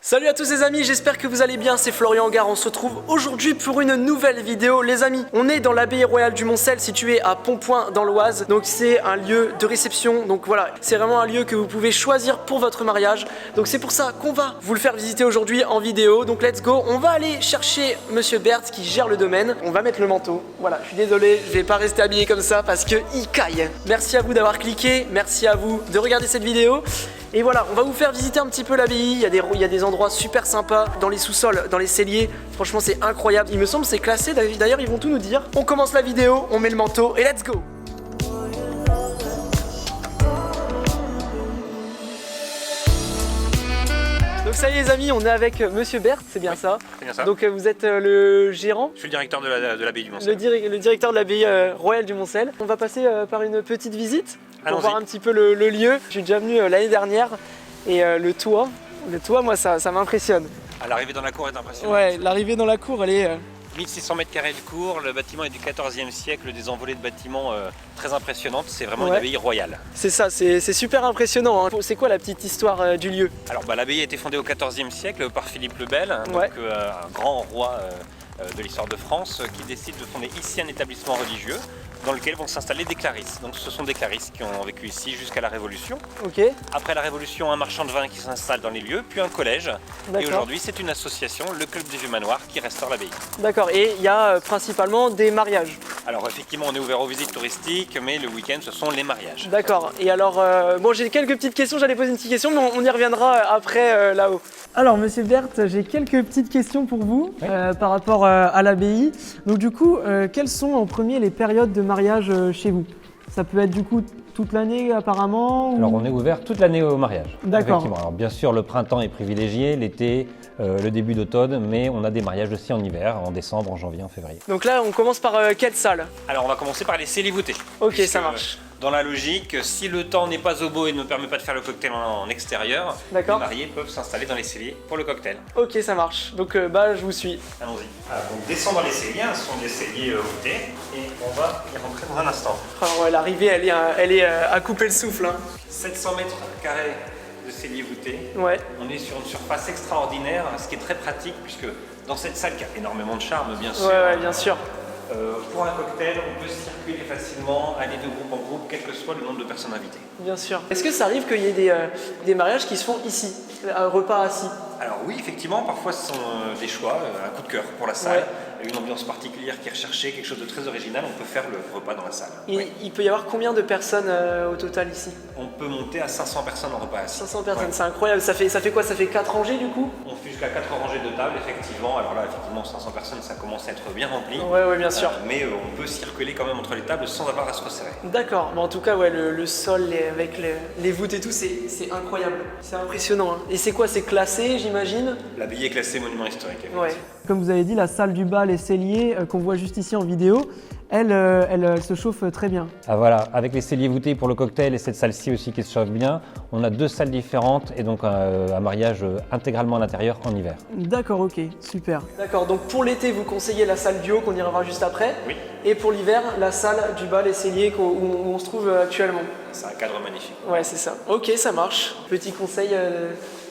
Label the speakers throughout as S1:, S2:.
S1: Salut à tous les amis, j'espère que vous allez bien, c'est Florian Gare, on se retrouve aujourd'hui pour une nouvelle vidéo. Les amis, on est dans l'abbaye royale du Moncel, située à Pontpoint dans l'Oise. Donc c'est un lieu de réception, donc voilà, c'est vraiment un lieu que vous pouvez choisir pour votre mariage. Donc c'est pour ça qu'on va vous le faire visiter aujourd'hui en vidéo. Donc let's go, on va aller chercher Monsieur Berthe qui gère le domaine. On va mettre le manteau, voilà, je suis désolé, je vais pas rester habillé comme ça parce que il caille. Merci à vous d'avoir cliqué, merci à vous de regarder cette vidéo. Et voilà, on va vous faire visiter un petit peu l'abbaye, il y a des endroits super sympas dans les sous-sols, dans les celliers, franchement c'est incroyable. Il me semble que c'est classé, d'ailleurs ils vont tout nous dire. On commence la vidéo, on met le manteau et let's go. Donc ça y est les amis, on est avec Monsieur Berthe, c'est bien ça?
S2: C'est bien ça.
S1: Donc vous êtes le gérant?
S2: Je suis le directeur de l'abbaye du Moncel.
S1: Le directeur de l'abbaye royale du Moncel. On va passer par une petite visite pour voir un petit peu le lieu. Je suis déjà venu l'année dernière et le toit moi ça m'impressionne.
S2: À l'arrivée dans la cour est impressionnante.
S1: Ouais, l'arrivée dans la cour elle est...
S2: 1600 mètres carrés de cour, le bâtiment est du 14e siècle, des envolées de bâtiments très impressionnantes, c'est vraiment une abbaye royale.
S1: C'est ça, c'est super impressionnant, hein. C'est quoi la petite histoire du lieu?
S2: Alors l'abbaye a été fondée au 14e siècle par Philippe le Bel, donc, un grand roi de l'histoire de France qui décide de fonder ici un établissement religieux dans lequel vont s'installer des clarisses. Donc ce sont des clarisses qui ont vécu ici jusqu'à la Révolution.
S1: Ok.
S2: Après la Révolution, un marchand de vin qui s'installe dans les lieux, puis un collège. Et aujourd'hui, c'est une association, le Club des Vieux Manoirs, qui restaure l'abbaye.
S1: D'accord, et il y a principalement des mariages.
S2: Alors effectivement, on est ouvert aux visites touristiques, mais le week-end, ce sont les mariages.
S1: D'accord, et alors, bon j'ai quelques petites questions, j'allais poser une petite question, mais on y reviendra après là-haut. Alors Monsieur Berthe, j'ai quelques petites questions pour vous par rapport à l'abbaye. Donc du coup, quelles sont en premier les périodes de mariage chez vous? Ça peut être du coup toute l'année apparemment ou...
S3: Alors on est ouvert toute l'année au mariage.
S1: D'accord.
S3: Effectivement. Alors bien sûr le printemps est privilégié, l'été, le début d'automne, mais on a des mariages aussi en hiver, en décembre, en janvier, en février.
S1: Donc là on commence par quelle salle?
S2: Alors on va commencer par les celliers voûtés.
S1: Ok,
S2: Puisque,
S1: ça marche.
S2: Dans la logique, si le temps n'est pas au beau et ne permet pas de faire le cocktail en extérieur, les mariés peuvent s'installer dans les celliers pour le cocktail.
S1: Ok, ça marche. Donc bah je vous suis.
S2: Allons-y. Alors, on descend dans les celliers, ce sont des celliers voûtés, et on va y rentrer dans un instant.
S1: Alors ouais, l'arrivée elle est à couper le souffle. Hein.
S2: 700 mètres carrés de celliers voûtés.
S1: Ouais.
S2: On est sur une surface extraordinaire, ce qui est très pratique, puisque dans cette salle qui a énormément de charme, bien sûr.
S1: Ouais, bien sûr.
S2: Pour un cocktail, on peut circuler facilement, aller de groupe en groupe, quel que soit le nombre de personnes invitées.
S1: Bien sûr. Est-ce que ça arrive qu'il y ait des mariages qui se font ici, un repas assis?
S2: Alors oui, effectivement, parfois ce sont des choix, un coup de cœur pour la salle, une ambiance particulière qui est recherchée, quelque chose de très original, on peut faire le repas dans la salle.
S1: Et il peut y avoir combien de personnes au total ici?
S2: On peut monter à 500 personnes en repas assis.
S1: 500 personnes, c'est incroyable. Ça fait quoi? Ça fait 4 rangées du coup?
S2: On fait jusqu'à 4 rangées de tables, effectivement. Alors là, effectivement, 500 personnes, ça commence à être bien rempli.
S1: Ouais, bien sûr.
S2: Mais on peut circuler quand même entre les tables sans avoir à se resserrer.
S1: D'accord, mais en tout cas, ouais, le sol avec les voûtes et tout, c'est incroyable. C'est impressionnant. Hein. Et c'est quoi? C'est classé, j'imagine?
S2: L'abbaye est classée monument historique.
S1: Ouais. Comme vous avez dit, la salle du bal et cellier qu'on voit juste ici en vidéo, elle se chauffe très bien.
S3: Ah voilà, avec les celliers voûtés pour le cocktail et cette salle-ci aussi qui se chauffe bien, on a deux salles différentes et donc un mariage intégralement à l'intérieur en hiver.
S1: D'accord, ok, super. D'accord, donc pour l'été, vous conseillez la salle du haut qu'on ira voir juste après.
S2: Oui.
S1: Et pour l'hiver, la salle du bal et cellier où on se trouve actuellement.
S2: C'est un cadre magnifique.
S1: Ouais, c'est ça. Ok, ça marche. Petit conseil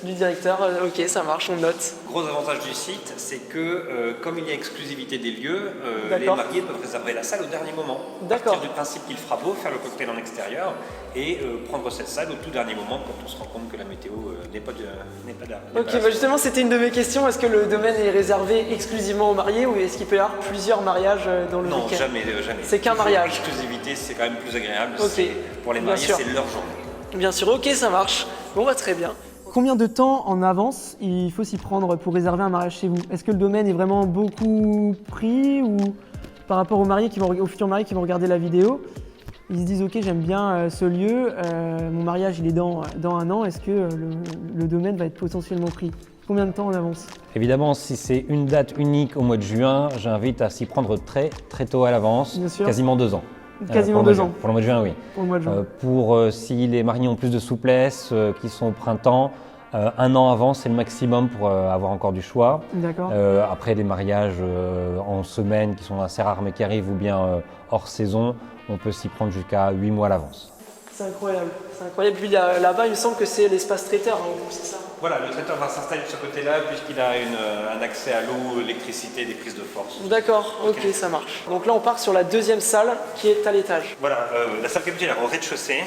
S1: du directeur, ok, ça marche, on note.
S2: Gros avantage du site, c'est que comme il y a exclusivité des lieux, les mariés peuvent réserver la salle au dernier moment.
S1: D'accord.
S2: Partir du principe qu'il fera beau, faire le cocktail en extérieur et prendre cette salle au tout dernier moment quand on se rend compte que la météo n'est pas là.
S1: Ok, bah justement c'était une de mes questions, est-ce que le domaine est réservé exclusivement aux mariés ou est-ce qu'il peut y avoir plusieurs mariages dans le week-end?
S2: Non, jamais.
S1: C'est qu'un mariage.
S2: L'exclusivité, c'est quand même plus agréable.
S1: Ok.
S2: Pour les mariés, c'est leur journée.
S1: Bien sûr, ok, ça marche. Bon, bah très bien. Combien de temps en avance il faut s'y prendre pour réserver un mariage chez vous? Est-ce que le domaine est vraiment beaucoup pris ou par rapport aux futurs mariés qui vont regarder la vidéo, ils se disent ok j'aime bien ce lieu, mon mariage il est dans un an, est-ce que le domaine va être potentiellement pris? Combien de temps en avance?
S3: Évidemment, si c'est une date unique au mois de juin, j'invite à s'y prendre très trop à l'avance, quasiment 2 ans.
S1: Quasiment 2 ans.
S3: Pour le mois de juin, oui.
S1: Pour le mois de juin.
S3: Si les mariés ont plus de souplesse, qui sont au printemps, 1 an avant, c'est le maximum pour avoir encore du choix.
S1: D'accord.
S3: Après, des mariages en semaine qui sont assez rares mais qui arrivent ou bien hors saison, on peut s'y prendre jusqu'à 8 mois à l'avance.
S1: C'est incroyable. Puis là-bas, il me semble que c'est l'espace traiteur, hein, c'est ça?
S2: Voilà, le traiteur va s'installer de ce côté-là puisqu'il a un accès à l'eau, l'électricité, des prises de force.
S1: D'accord, ok, ça marche. Donc là on part sur la deuxième salle qui est à l'étage.
S2: Voilà, la salle capitulaire au rez-de-chaussée,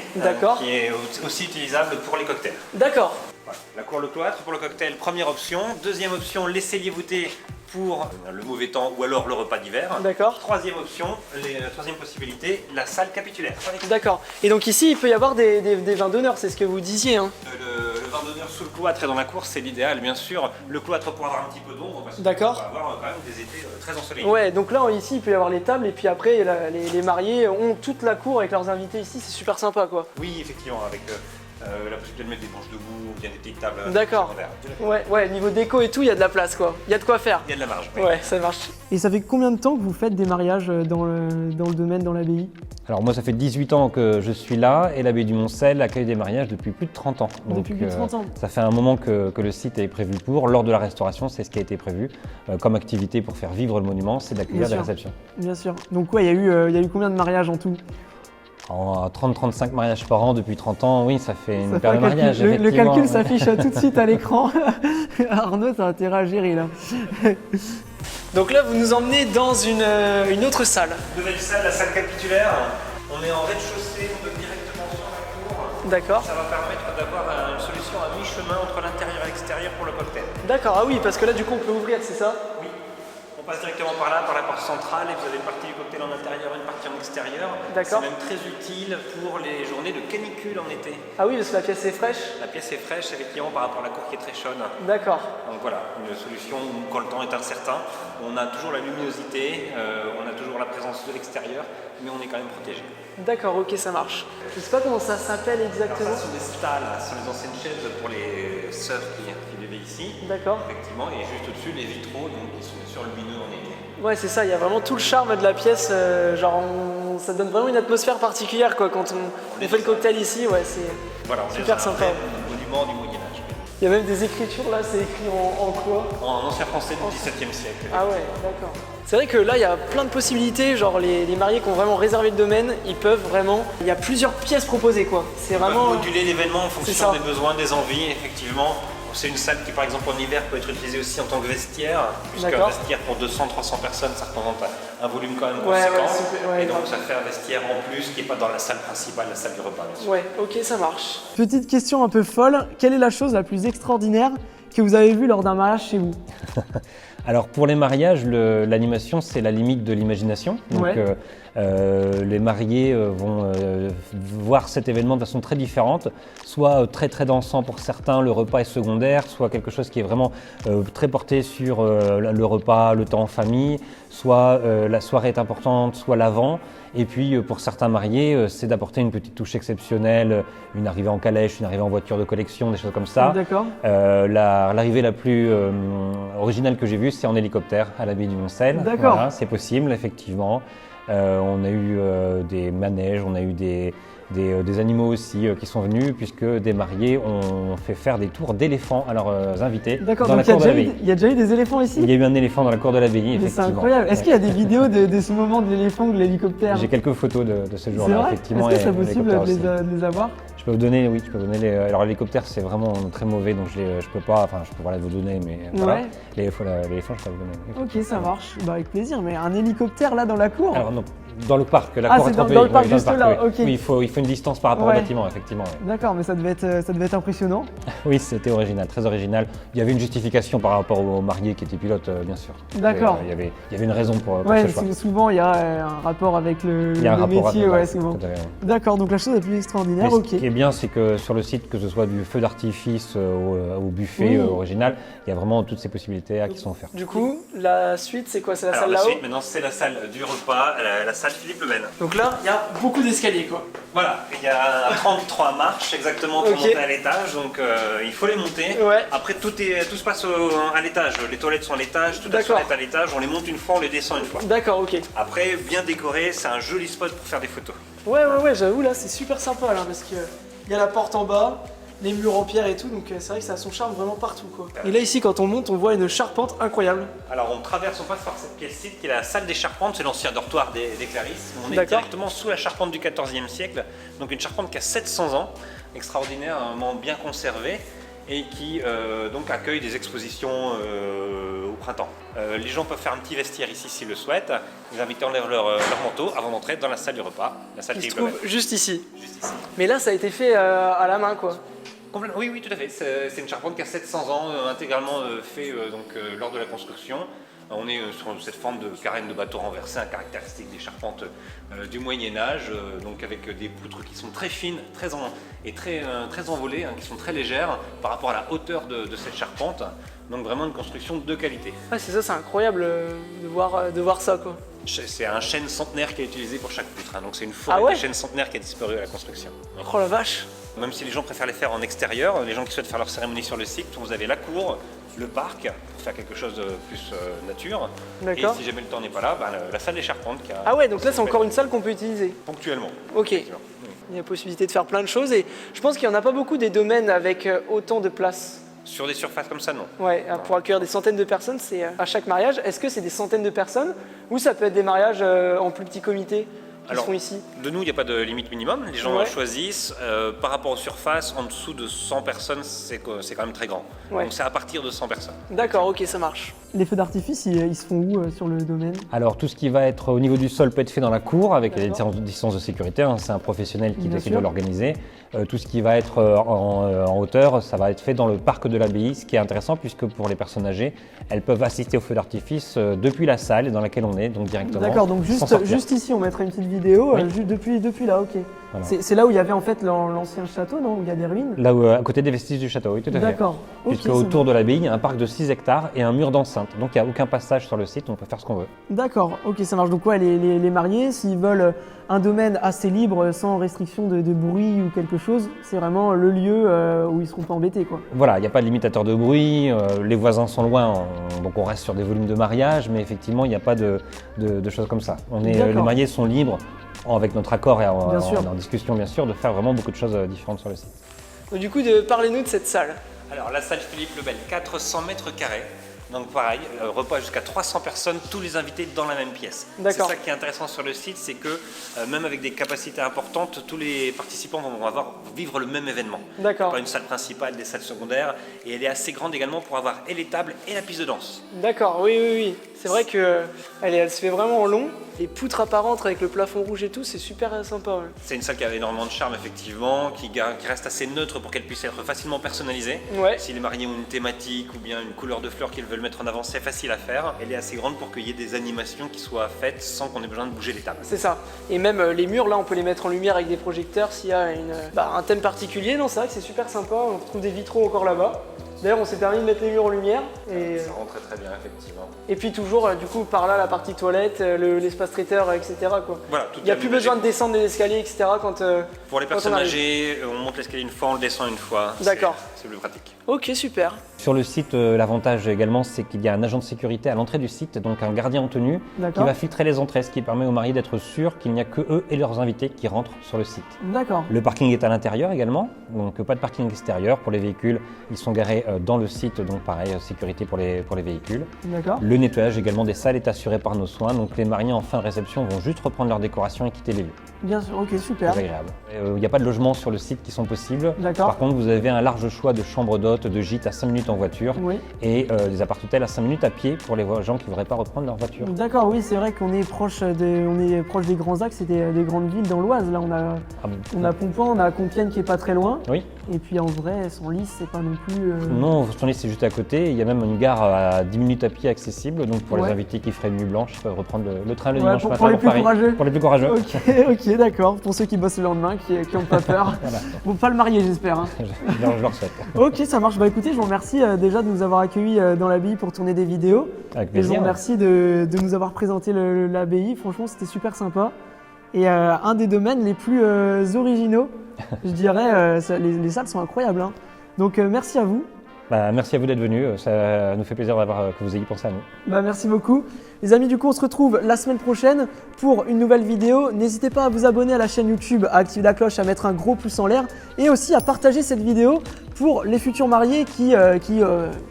S2: qui est aussi utilisable pour les cocktails.
S1: D'accord.
S2: Voilà. La cour le cloître pour le cocktail, première option. Deuxième option, les celliers voûtés pour le mauvais temps ou alors le repas d'hiver.
S1: D'accord.
S2: Troisième option, troisième possibilité, la salle capitulaire.
S1: D'accord. Et donc ici il peut y avoir des vins d'honneur, c'est ce que vous disiez. Hein.
S2: Le vin d'honneur sous le cloître et dans la cour, c'est l'idéal, bien sûr. Le cloître pour avoir un petit peu d'ombre, parce qu'on va avoir quand même des étés très ensoleillés.
S1: Ouais, donc là ici il peut y avoir les tables et puis après les mariés ont toute la cour avec leurs invités ici, c'est super sympa quoi.
S2: Oui, effectivement, avec la possibilité de mettre des branches debout, il y a des petites tables.
S1: D'accord. Ouais, niveau déco et tout, il y a de la place quoi. Il y a de quoi faire.
S2: Il y a de la marge.
S1: Ouais, ça marche. Et ça fait combien de temps que vous faites des mariages dans le domaine, dans l'abbaye?
S3: Alors moi ça fait 18 ans que je suis là et l'abbaye du Moncel accueille des mariages depuis plus de 30 ans. Donc,
S1: depuis plus de 30 ans.
S3: Ça fait un moment que le site est prévu pour. Lors de la restauration, c'est ce qui a été prévu comme activité pour faire vivre le monument, c'est d'accueillir des réceptions. Bien
S1: sûr. Donc ouais, il y a eu combien de mariages en tout?
S3: En 30-35 mariages par an depuis 30 ans, oui, ça fait une paire de mariages.
S1: Le calcul s'affiche tout de suite à l'écran. Arnaud, t'as intérêt à gérer là. Donc là, vous nous emmenez dans une autre salle.
S2: Nouvelle salle, la salle capitulaire. On est en rez-de-chaussée, on donne directement sur la cour.
S1: D'accord.
S2: Ça va permettre d'avoir une solution à mi-chemin entre l'intérieur et l'extérieur pour le cocktail.
S1: D'accord, ah oui, parce que là, du coup, on peut ouvrir, c'est ça?
S2: Oui. On passe directement par là, par la porte centrale, et vous avez une partie du cocktail en intérieur et une partie en extérieur.
S1: D'accord.
S2: C'est même très utile pour les journées de canicule en été.
S1: Ah oui, parce que la pièce est fraîche.
S2: La pièce est fraîche, effectivement, par rapport à la cour qui est très chaude.
S1: D'accord.
S2: Donc voilà, une solution où, quand le temps est incertain, on a toujours la luminosité, on a toujours la présence de l'extérieur, mais on est quand même protégé.
S1: D'accord, ok, ça marche. Je sais pas comment ça s'appelle exactement.
S2: Alors ça, ce sont des stalles, ce sont les anciennes chaises pour les sœurs qui vivaient ici.
S1: D'accord.
S2: Effectivement, et juste au-dessus, les vitraux, donc, qui sont bien sûr lumineux en été.
S1: Ouais, c'est ça, il y a vraiment tout le charme de la pièce, ça donne vraiment une atmosphère particulière quoi, quand on fait le cocktail ici, ouais, c'est super sympa.
S2: Un monument du Moyen-Âge.
S1: Il y a même des écritures là, c'est écrit en quoi?
S2: En ancien français du XVIIe siècle.
S1: Ah ouais, d'accord. C'est vrai que là, il y a plein de possibilités, genre les mariés qui ont vraiment réservé le domaine, ils peuvent vraiment... Il y a plusieurs pièces proposées quoi, c'est vraiment...
S2: moduler l'événement en fonction des besoins, des envies, effectivement. C'est une salle qui, par exemple, en hiver peut être utilisée aussi en tant que vestiaire, puisqu'un vestiaire pour 200-300 personnes, ça représente un volume quand même conséquent. Et donc ça fait un vestiaire en plus qui n'est pas dans la salle principale, la salle du repas.
S1: Ouais, ok, ça marche. Petite question un peu folle, quelle est la chose la plus extraordinaire que vous avez vue lors d'un mariage chez vous?
S3: Alors pour les mariages, l'animation c'est la limite de l'imagination. Donc les mariés vont voir cet événement de façon très différente, soit très très dansant pour certains, le repas est secondaire, soit quelque chose qui est vraiment très porté sur le repas, le temps en famille, soit la soirée est importante, soit l'avant. Et puis pour certains mariés, c'est d'apporter une petite touche exceptionnelle, une arrivée en calèche, une arrivée en voiture de collection, des choses comme ça.
S1: D'accord.
S3: L'arrivée la plus originale que j'ai vue, c'est en hélicoptère à l'abbaye du Moncel.
S1: D'accord.
S3: Voilà, c'est possible, effectivement. On a eu des manèges, on a eu des animaux aussi qui sont venus, puisque des mariés ont fait faire des tours d'éléphants à leurs invités dans la cour de l'abbaye.
S1: Il y a déjà eu des éléphants ici?
S3: Il y a eu un éléphant dans la cour de l'abbaye, effectivement.
S1: C'est incroyable. Est-ce qu'il y a des vidéos de ce moment de l'éléphant ou de l'hélicoptère?
S3: J'ai quelques photos de ce jour-là, effectivement.
S1: Est-ce que c'est possible de les avoir?
S3: Je peux vous donner, oui, je peux vous donner les... Alors l'hélicoptère c'est vraiment très mauvais, donc je peux pas, enfin je peux voilà, vous donner, mais voilà. L'éléphant je peux vous donner.
S1: Ok, ça marche, bah, avec plaisir, mais un hélicoptère là dans la cour?
S3: Alors non, dans le parc, la cour est
S1: dans le parc juste là, ok.
S3: Oui, il faut une distance par rapport au bâtiment, effectivement.
S1: D'accord, mais ça devait être impressionnant.
S3: Oui, c'était original, très original. Il y avait une justification par rapport au marié qui était pilote, bien sûr.
S1: D'accord.
S3: Il y avait une raison pour ce choix.
S1: Souvent il y a un rapport avec le métier, souvent. D'accord, donc la chose la plus extraordinaire, ok.
S3: Ce qui est bien, c'est que sur le site, que ce soit du feu d'artifice au buffet original, il y a vraiment toutes ces possibilités qui sont offertes.
S1: Du coup, la suite, c'est quoi? C'est la salle
S2: là-haut?
S1: La suite,
S2: maintenant, c'est la salle du repas, la salle Philippe le Bel.
S1: Donc là, il y a beaucoup d'escaliers, quoi.
S2: Voilà, il y a 33 marches exactement pour monter à l'étage, donc il faut les monter. Après, tout se passe à l'étage. Les toilettes sont à l'étage, toute la toilette à l'étage, on les monte une fois, on les descend une fois. D'accord, ok. Après, bien décoré, c'est un joli spot pour faire des photos.
S1: Ouais, j'avoue, là, c'est super sympa, là, parce que il y a la porte en bas, les murs en pierre et tout, donc c'est vrai que ça a son charme vraiment partout, quoi. Et là, ici, quand on monte, on voit une charpente incroyable.
S2: Alors, on passe par cette pièce-ci qui est la salle des charpentes, c'est l'ancien dortoir des Clarisses. On est directement sous la charpente du XIVe siècle, donc une charpente qui a 700 ans, extraordinaire, vraiment bien conservée. et qui donc accueille des expositions au printemps. Les gens peuvent faire un petit vestiaire ici s'ils le souhaitent. Les invités enlèvent leur manteau avant d'entrer dans la salle du repas, la salle
S1: qui se
S2: Philippe
S1: trouve
S2: Lebel.
S1: juste ici. Mais là, ça a été fait à la main, quoi.
S2: Oui, oui, tout à fait. C'est une charpente qui a 700 ans, intégralement fait lors de la construction. On est sur cette forme de carène de bateau renversé, un caractéristique des charpentes du Moyen-Âge, donc avec des poutres qui sont très fines et très envolées, qui sont très légères par rapport à la hauteur de cette charpente. Donc vraiment une construction de qualité.
S1: Ouais, c'est ça, c'est incroyable de voir ça, quoi.
S2: C'est un chêne centenaire qui est utilisé pour chaque poutre, donc c'est une forêt de chêne centenaire qui a disparu à la construction.
S1: Oh la vache!
S2: Même si les gens préfèrent les faire en extérieur, les gens qui souhaitent faire leur cérémonie sur le site, vous avez la cour, le parc, pour faire quelque chose de plus nature. Et si jamais le temps n'est pas là, la salle des charpentes.
S1: Ah ouais, donc là c'est encore une salle qu'on peut utiliser.
S2: Ponctuellement.
S1: Ok. Il y a possibilité de faire plein de choses et je pense qu'il n'y en a pas beaucoup des domaines avec autant de place.
S2: Sur des surfaces comme ça, non.
S1: Ouais, pour accueillir des centaines de personnes, c'est à chaque mariage. Est-ce que c'est des centaines de personnes ou ça peut être des mariages en plus petits comités qui se font ici?
S2: De nous, il n'y a pas de limite minimum. Les gens choisissent. Par rapport aux surfaces, en dessous de 100 personnes, c'est quand même très grand. Donc c'est à partir de 100 personnes.
S1: D'accord, ok, ça marche. Les feux d'artifice, ils se font où sur le domaine?
S3: Alors tout ce qui va être au niveau du sol peut être fait dans la cour avec les distances de sécurité. C'est un professionnel qui doit l'organiser. Tout ce qui va être en hauteur, ça va être fait dans le parc de l'abbaye, ce qui est intéressant puisque pour les personnes âgées, elles peuvent assister aux feux d'artifice depuis la salle dans laquelle on est, donc directement.
S1: D'accord, donc juste ici, on mettra une petite vidéo depuis là, ok. Voilà. C'est là où il y avait en fait l'ancien château, non? Où il y a des ruines?
S3: Là où, à côté des vestiges du château, oui, tout à fait.
S1: D'accord.
S3: Puisque autour de l'abbaye, il y a un parc de 6 hectares et un mur d'enceinte. Donc il n'y a aucun passage sur le site, on peut faire ce qu'on veut.
S1: D'accord, ok, ça marche. Donc ouais, les mariés, s'ils veulent un domaine assez libre, sans restriction de bruit ou quelque chose, c'est vraiment le lieu où ils seront pas embêtés, quoi.
S3: Voilà, il n'y a pas de limitateur de bruit, les voisins sont loin, donc on reste sur des volumes de mariage, mais effectivement, il n'y a pas de choses comme ça. Les mariés sont libres, avec notre accord et en discussion bien sûr, de faire vraiment beaucoup de choses différentes sur le site.
S1: Donc, du coup, parlez-nous de cette salle.
S2: Alors la salle Philippe Lebel, 400 mètres carrés. Donc pareil, repas jusqu'à 300 personnes, tous les invités dans la même pièce. C'est ça qui est intéressant sur le site, c'est que même avec des capacités importantes, tous les participants vont vivre le même événement.
S1: D'accord.
S2: Pas une salle principale, des salles secondaires, et elle est assez grande également pour avoir et les tables et la piste de danse.
S1: D'accord, oui. C'est vrai qu'elle se fait vraiment en long. Les poutres apparentes avec le plafond rouge et tout, c'est super sympa. Ouais.
S2: C'est une salle qui a énormément de charme, effectivement, qui reste assez neutre pour qu'elle puisse être facilement personnalisée.
S1: Ouais.
S2: Si les mariés ont une thématique ou bien une couleur de fleurs qu'ils veulent mettre en avant, c'est facile à faire. Elle est assez grande pour qu'il y ait des animations qui soient faites sans qu'on ait besoin de bouger les tables. C'est
S1: ça. Et même les murs, là, on peut les mettre en lumière avec des projecteurs s'il y a un thème particulier. Non, c'est vrai que c'est super sympa. On retrouve des vitraux encore là-bas. D'ailleurs, on s'est permis de mettre les murs en lumière. Et
S2: ça rend très bien, effectivement.
S1: Et puis toujours, du coup, par là, la partie toilette, l'espace traiteur, etc. Quoi.
S2: Voilà,
S1: il n'y a plus besoin de descendre les escaliers, etc.
S2: Pour les personnes âgées, on monte l'escalier une fois, on le descend une fois.
S1: D'accord.
S2: C'est plus pratique.
S1: Ok, super.
S3: Sur le site, l'avantage également, c'est qu'il y a un agent de sécurité à l'entrée du site, donc un gardien en tenue, qui va filtrer les entrées, ce qui permet aux mariés d'être sûrs qu'il n'y a que eux et leurs invités qui rentrent sur le site.
S1: D'accord.
S3: Le parking est à l'intérieur également, donc pas de parking extérieur pour les véhicules. Ils sont garés dans le site, donc pareil, sécurité pour les véhicules.
S1: D'accord.
S3: Le nettoyage également des salles est assuré par nos soins, donc les mariés en fin de réception vont juste reprendre leur décoration et quitter les lieux.
S1: Bien sûr, ok, super.
S3: C'est agréable. Il n'y a pas de logements sur le site qui sont possibles.
S1: D'accord.
S3: Par contre, vous avez un large choix de chambres d'hôtes, de gîtes à 5 minutes en voiture et des appart-hôtels à 5 minutes à pied pour les gens qui ne voudraient pas reprendre leur voiture.
S1: D'accord, oui, c'est vrai qu'on est proche des grands axes et des grandes villes dans l'Oise. Là, on a Pompon, on a Compiègne qui est pas très loin.
S3: Oui.
S1: Et puis en vrai, Senlis, c'est pas non plus.
S3: Non, Senlis, c'est juste à côté. Il y a même une gare à 10 minutes à pied accessible. Donc pour les invités qui feraient une nuit blanche, ils peuvent reprendre le train le dimanche matin
S1: pour les plus
S3: Paris.
S1: Courageux.
S3: Pour les plus courageux.
S1: Ok, d'accord. Pour ceux qui bossent le lendemain, qui n'ont pas peur. Voilà. Bon, pas le marier, j'espère. Hein.
S3: je leur souhaite.
S1: Ok, ça marche. Bah écoutez, je vous remercie déjà de nous avoir accueillis dans l'abbaye pour tourner des vidéos.
S3: Avec plaisir.
S1: Et je vous remercie de nous avoir présenté l'abbaye. Franchement, c'était super sympa. Et un des domaines les plus originaux, je dirais. Les salles sont incroyables. Hein. Donc merci à vous.
S3: Merci à vous d'être venus, ça nous fait plaisir que vous ayez pensé à nous.
S1: Merci beaucoup. Les amis, du coup, on se retrouve la semaine prochaine pour une nouvelle vidéo. N'hésitez pas à vous abonner à la chaîne YouTube, à activer la cloche, à mettre un gros pouce en l'air et aussi à partager cette vidéo pour les futurs mariés qui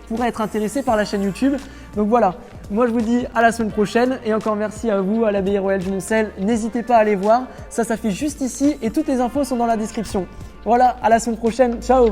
S1: pourraient être intéressés par la chaîne YouTube. Donc voilà, moi je vous dis à la semaine prochaine et encore merci à vous, à l'Abbaye Royale du Moncel. N'hésitez pas à aller voir, ça fait juste ici et toutes les infos sont dans la description. Voilà, à la semaine prochaine, ciao!